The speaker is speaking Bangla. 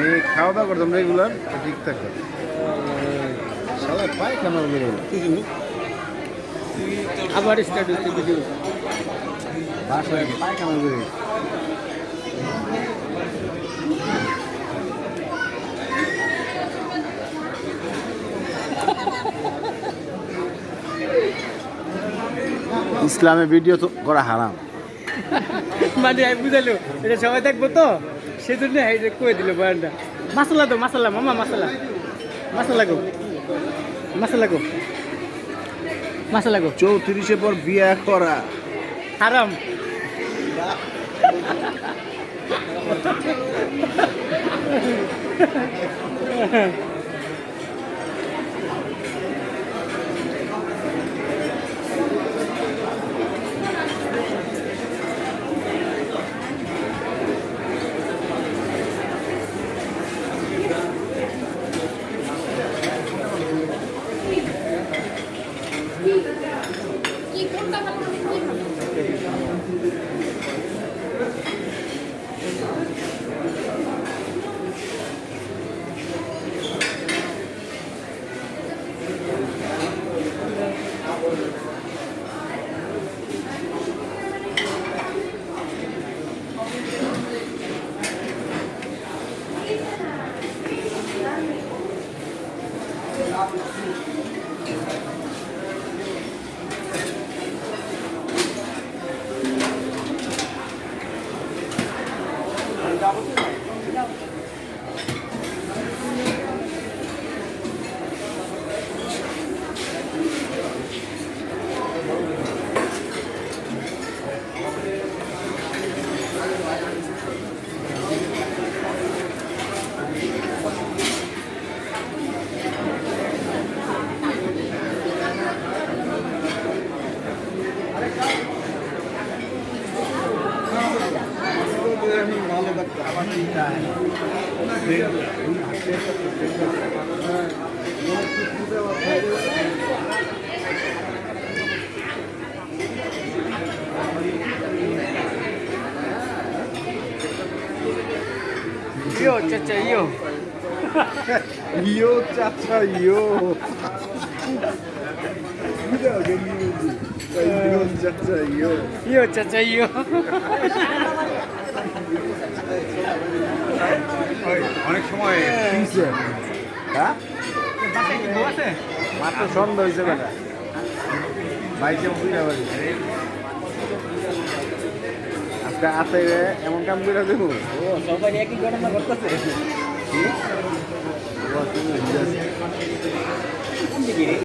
আমি খাওয়া দাওয়া করতাম রেগুলার ঠিক থাকতো সবাই পায়খানা বেরোল আবার স্টার্ট হচ্ছে ভিডিও বাসায় পায়খানা বেরোল ইসলামে ভিডিও তো করা হারাম মানে বুঝালো এটা সবাই দেখবো তো সেজন্য কয়ে দিল বয়ানটা মাসালা তো মাসালা মামা মাসালা মাসালা গো মাসালা গো মাসালা গো 34 পর বিয়ে করা হারাম Yo, chacha, yo. Yo, chacha, yo. Mira que yo, chacha, yo. Yo, chacha, yo. অনেক সময় কিনছে হ্যাঁ মাত্র সন্ধ্যা হয়েছে বেটা বাইকে বুঝা পারি আজকে আসে এমন কাম করে দেবো ও সবাই একই ঘটনা ঘটতেছে